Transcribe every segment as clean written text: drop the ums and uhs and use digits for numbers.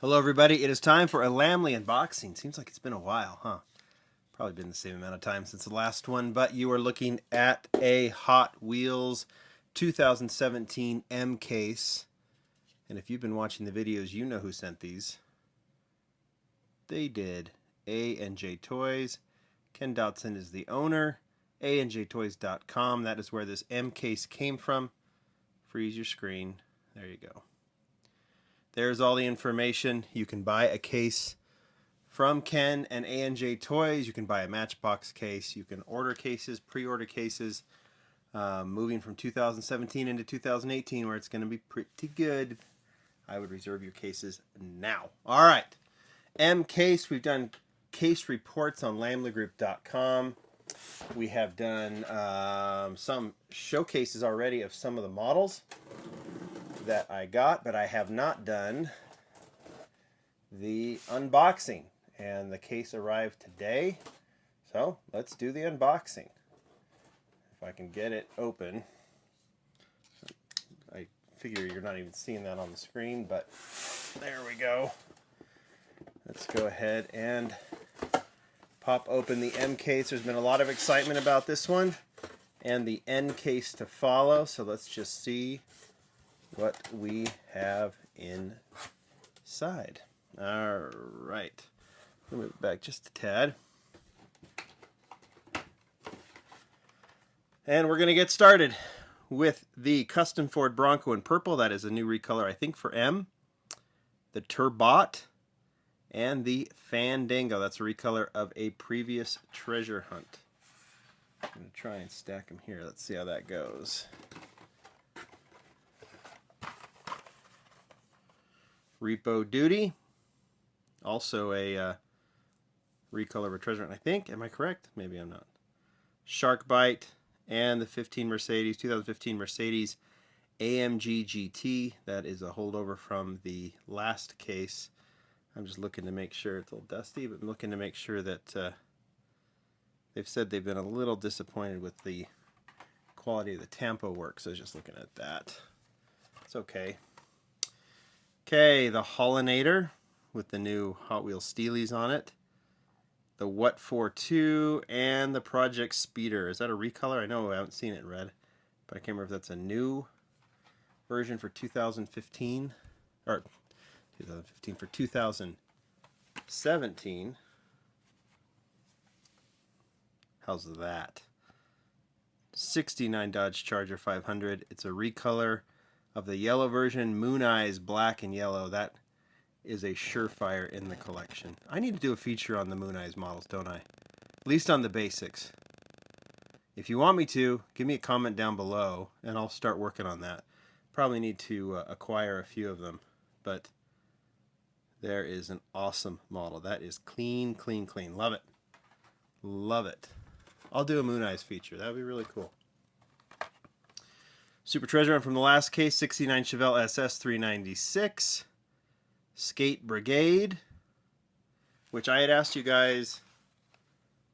Hello everybody, it is time for a Lamley unboxing. Seems like it's been a while, huh? Probably been the same amount of time since the last one, but you are looking at a Hot Wheels 2017 M case. And if you've been watching the videos, you know who sent these. They did. A&J Toys. Ken Dotson is the owner. ANJToys.com. That is where this M case came from. Freeze your screen. There you go. There's all the information. You can buy a case from Ken and A&J Toys. You can buy a Matchbox case. You can order cases, pre-order cases, moving from 2017 into 2018 where it's going to be pretty good. I would reserve your cases now. All right. M case. We've done case reports on lamleygroup.com. We have done some showcases already of some of the models that I got, but I have not done the unboxing, and the case arrived today, so let's do the unboxing. If I can get it open. I figure you're not even seeing that on the screen, but there we go. Let's go ahead and pop open the M case. There's been a lot of excitement about this one and the N case to follow, so let's just see what we have inside. All right, we'll move it back just a tad. And we're going to get started with the Custom Ford Bronco in purple. That is a new recolor, I think, for M. The Turbot and the Fandango. That's a recolor of a previous treasure hunt. I'm going to try and stack them here. Let's see how that goes. Repo Duty, also a recolor of a treasure hunt, I think. Am I correct? Maybe I'm not. Shark Bite and the 2015 Mercedes AMG GT. That is a holdover from the last case. I'm just looking to make sure, it's a little dusty, but I'm looking to make sure that they've said they've been a little disappointed with the quality of the tampo work, so I was just looking at that. It's okay. Okay, the Hollinator with the new Hot Wheels Steelies on it. The What For 2 and the Project Speeder. Is that a recolor? I know I haven't seen it in red, but I can't remember if that's a new version for 2015 or 2015 for 2017. How's that? 69 Dodge Charger 500. It's a recolor of the yellow version, Moon Eyes black and yellow. That is a surefire in the collection. I need to do a feature on the Moon Eyes models, don't I? At least on the basics. If you want me to, give me a comment down below and I'll start working on that. Probably need to acquire a few of them, but there is an awesome model. That is clean, clean, clean. Love it. Love it. I'll do a Moon Eyes feature. That would be really cool. Super Treasure Hunt from the last case, 69 Chevelle SS 396. Skate Brigade, which I had asked you guys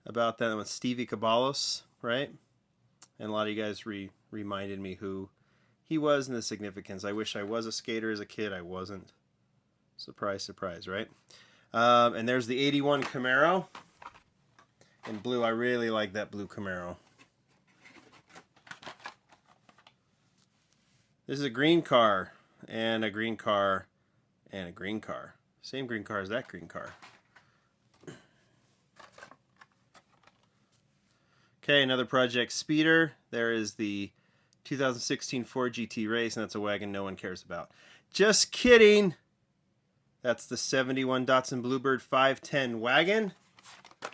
about that with Stevie Caballos, right? And a lot of you guys reminded me who he was and the significance. I wish I was a skater as a kid. I wasn't. Surprise, surprise, right? And there's the 81 Camaro in blue. I really like that blue Camaro. This is a green car, and a green car, and a green car. Same green car as that green car. Okay, another Project Speeder. There is the 2016 Ford GT Race, and that's a wagon no one cares about. Just kidding! That's the 71 Datsun Bluebird 510 wagon. I'm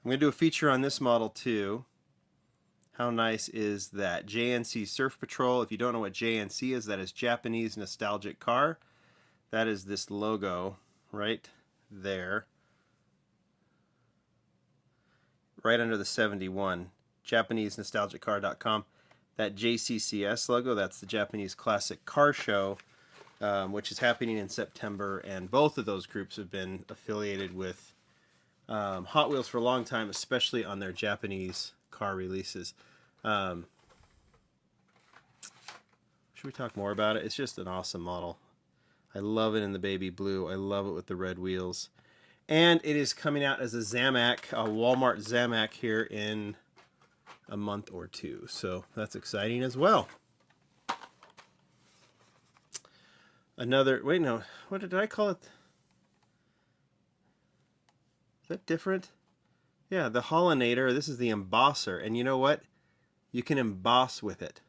going to do a feature on this model too. How nice is that? JNC Surf Patrol. If you don't know what JNC is, that is Japanese Nostalgic Car. That is this logo right there. Right under the 71. JapaneseNostalgicCar.com. That JCCS logo, that's the Japanese Classic Car Show, which is happening in September. And both of those groups have been affiliated with Hot Wheels for a long time, especially on their Japanese car releases. Should we talk more about it? It's just an awesome model. I love it in the baby blue. I love it with the red wheels. And it is coming out as a Zamak, a Walmart Zamak here in a month or two. So that's exciting as well. Another, wait, no, what did I call it? Is that different? Yeah, the Hollinator. This is the embosser. And you know what? You can emboss with it.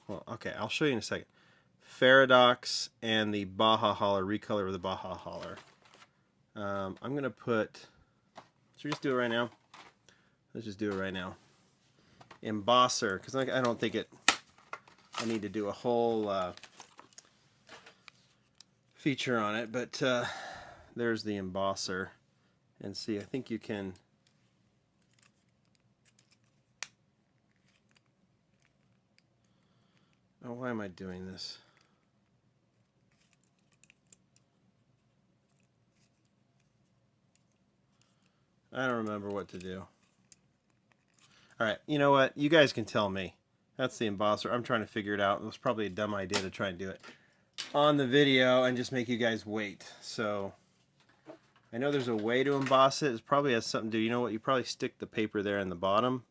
Well, okay, I'll show you in a second. Faradox and the Baja Holler, recolor of the Baja Holler. I'm going to put, should we just do it right now? Let's just do it right now. Embosser, because I don't think I need to do a whole feature on it, but there's the embosser. And see, I think you can, oh, why am I doing this? I don't remember what to do. All right, you know what? You guys can tell me. That's the embosser. I'm trying to figure it out. It was probably a dumb idea to try and do it on the video and just make you guys wait. So I know there's a way to emboss it. It probably has something to do. You know what? You probably stick the paper there in the bottom,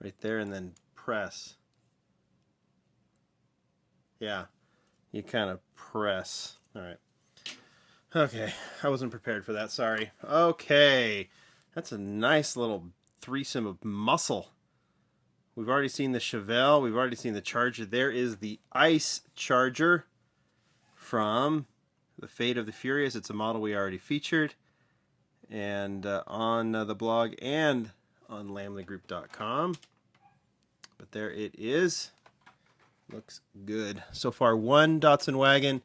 right there, and then press. Yeah, you kind of press. All right. Okay, I wasn't prepared for that. Sorry. Okay, that's a nice little threesome of muscle. We've already seen the Chevelle. We've already seen the Charger. There is the Ice Charger from the Fate of the Furious. It's a model we already featured, and on the blog and on lamleygroup.com. But there it is. Looks good. So far, one Datsun wagon,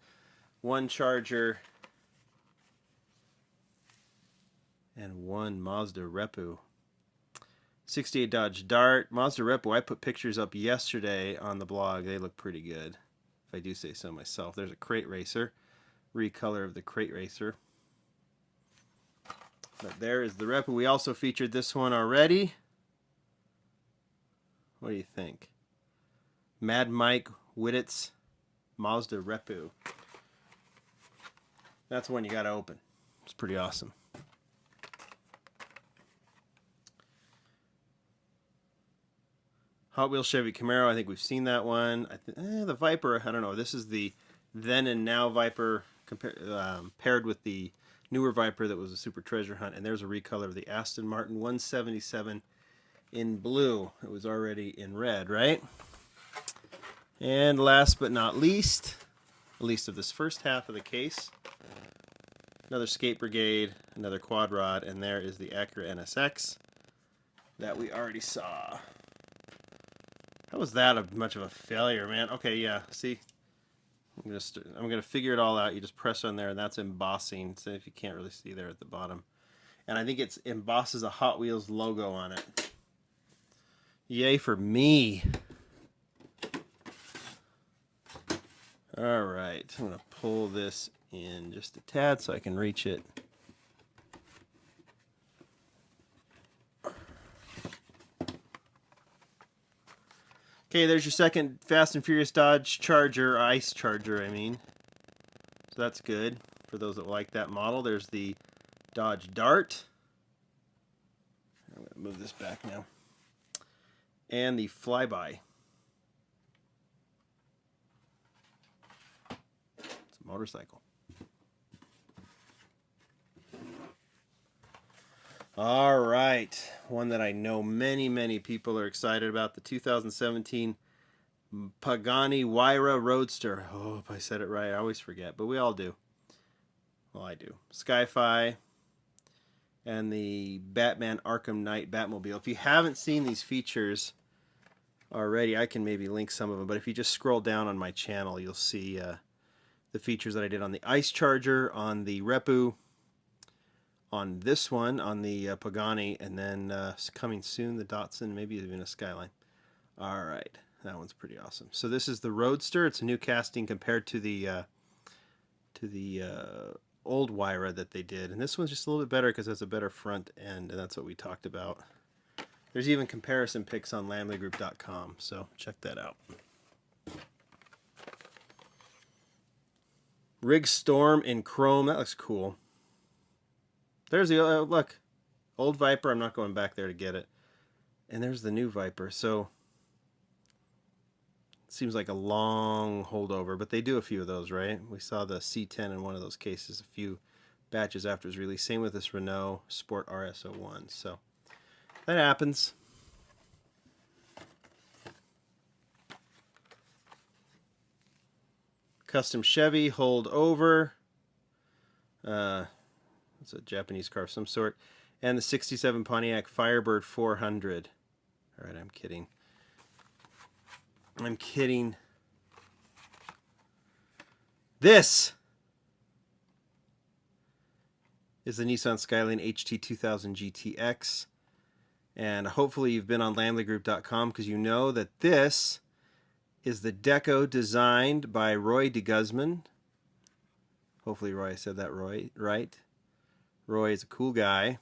one Charger, and one Mazda Repu. 68 Dodge Dart. Mazda Repu, I put pictures up yesterday on the blog. They look pretty good, if I do say so myself. There's a Crate Racer, recolor of the Crate Racer. But there is the Repu. We also featured this one already. What do you think? Mad Mike Wittitz Mazda Repu. That's one you got to open. It's pretty awesome. Hot Wheels Chevy Camaro, I think we've seen that one. The Viper, I don't know. This is the then and now Viper paired with the newer Viper that was a Super Treasure Hunt. And there's a recolor of the Aston Martin 177 in blue. It was already in red, right? And last but not least, at least of this first half of the case, another Skate Brigade, another Quad Rod, and there is the Acura NSX that we already saw. How was that much of a failure, man? Okay, yeah, see? I'm gonna figure it all out. You just press on there, and that's embossing. So if you can't really see there at the bottom. And I think it embosses a Hot Wheels logo on it. Yay for me. All right, I'm gonna pull this in just a tad so I can reach it. Okay, there's your second Fast and Furious Dodge Charger, Ice Charger, I mean. So that's good for those that like that model. There's the Dodge Dart. I'm going to move this back now. And the Flyby. It's a motorcycle. All right, one that I know many people are excited about, the 2017 Pagani Huayra Roadster. Oh, if I said it right, I always forget, but we all do. Well, I do. Sky-Fi and the Batman Arkham Knight Batmobile. If you haven't seen these features already, I can maybe link some of them, but if you just scroll down on my channel, you'll see the features that I did on the Ice Charger, on the Repu, on this one, on the Pagani, and then coming soon, the Datsun, maybe even a Skyline. All right, that one's pretty awesome. So this is the Roadster. It's a new casting compared to the old Huayra that they did, and this one's just a little bit better because it has a better front end, and that's what we talked about. There's even comparison pics on lamleygroup.com, so check that out. Rig Storm in chrome. That looks cool. There's the look. Old Viper. I'm not going back there to get it. And there's the new Viper. So it seems like a long holdover, but they do a few of those, right? We saw the C10 in one of those cases a few batches after it was released. Same with this Renault Sport RS01. So that happens. Custom Chevy holdover. It's a Japanese car of some sort. And the 67 Pontiac Firebird 400. All right, I'm kidding. I'm kidding. This is the Nissan Skyline HT 2000 GTX. And hopefully you've been on lamblygroup.com because you know that this is the deco designed by Roy de Guzman. Hopefully Roy said that right. Roy is a cool guy.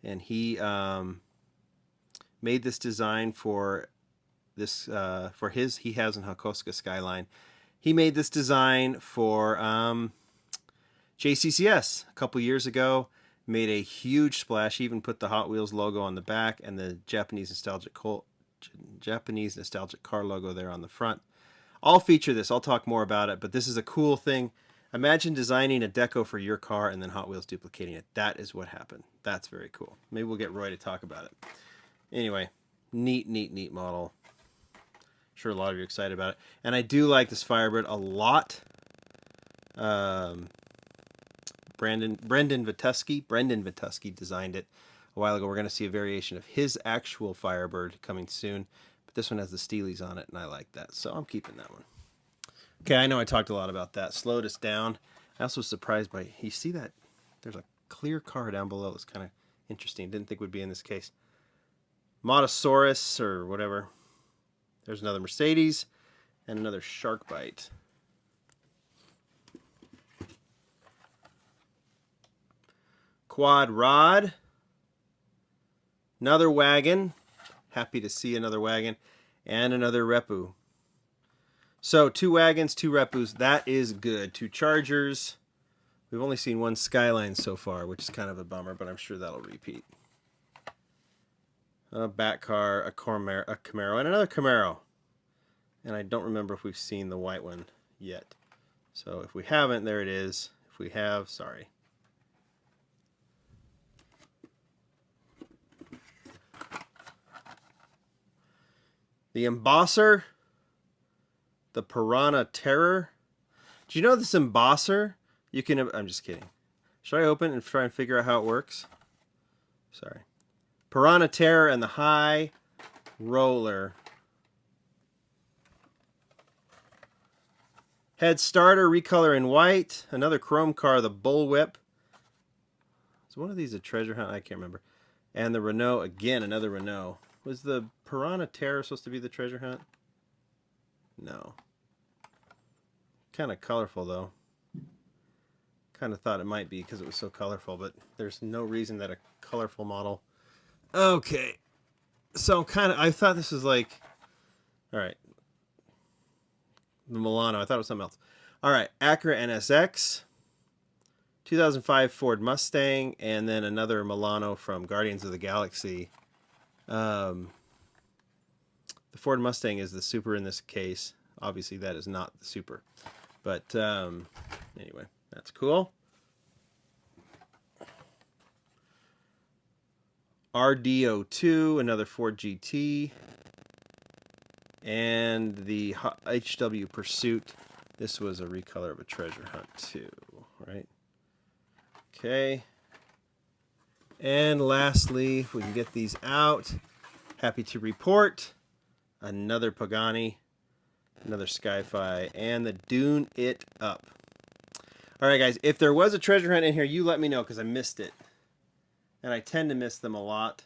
And he made this design for this he has an Hakosuka Skyline. He made this design for JCCS a couple years ago. Made a huge splash. He even put the Hot Wheels logo on the back and the Japanese nostalgic car logo there on the front. I'll feature this. I'll talk more about it, but this is a cool thing. Imagine designing a deco for your car and then Hot Wheels duplicating it. That is what happened. That's very cool. Maybe we'll get Roy to talk about it. Anyway, neat model. Sure a lot of you are excited about it. And I do like this Firebird a lot. Brendan Vituski designed it a while ago. We're going to see a variation of his actual Firebird coming soon. But this one has the Steelies on it, and I like that. So I'm keeping that one. Okay, I know I talked a lot about that. Slowed us down. I also was surprised by, you see that? There's a clear car down below. It's kind of interesting. Didn't think would be in this case. Motosaurus or whatever. There's another Mercedes and another Shark Bite. Quad Rod. Another wagon. Happy to see another wagon. And another Repu. So 2 wagons, 2 Repus. That is good. 2 Chargers. We've only seen 1 Skyline so far, which is kind of a bummer, but I'm sure that'll repeat. A Bat car, a Camaro, and another Camaro. And I don't remember if we've seen the white one yet. So if we haven't, there it is. If we have, sorry. The Embosser. The Piranha Terror. Do you know this Embosser? You can, I'm just kidding. Should I open and try and figure out how it works? Sorry. Piranha Terror and the High Roller. Head starter, recolor in white. Another chrome car, the Bullwhip. Is one of these a treasure hunt? I can't remember. And the Renault, again, another Renault. Was the Piranha Terror supposed to be the treasure hunt? No. Kind of colorful, though. Kind of thought it might be because it was so colorful, but there's no reason that a colorful model... Okay. So I thought this was like... Alright. The Milano. I thought it was something else. Alright. Acura NSX. 2005 Ford Mustang. And then another Milano from Guardians of the Galaxy. The Ford Mustang is the Super in this case. Obviously, that is not the Super. But anyway, that's cool. RD02, another Ford GT. And the HW Pursuit. This was a recolor of a treasure hunt too, right? Okay. And lastly, if we can get these out, happy to report another Pagani, another Sky-Fi, and the Dune It Up. All right, guys, if there was a treasure hunt in here, you let me know because I missed it. And I tend to miss them a lot.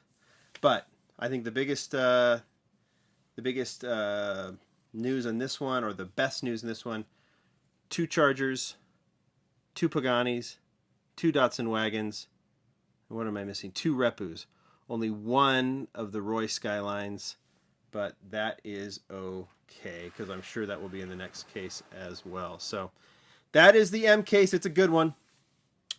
But I think the biggest news on this one, or the best news in this one, 2 Chargers, 2 Paganis, 2 Datsun wagons, and what am I missing? 2 Repus. Only 1 of the Roy Skylines, but that is okay, because I'm sure that will be in the next case as well. So that is the M case. It's a good one.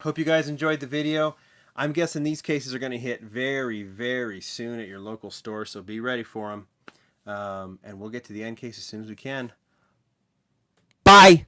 Hope you guys enjoyed the video. I'm guessing these cases are going to hit very, very soon at your local store, so be ready for them. And we'll get to the end case as soon as we can. Bye!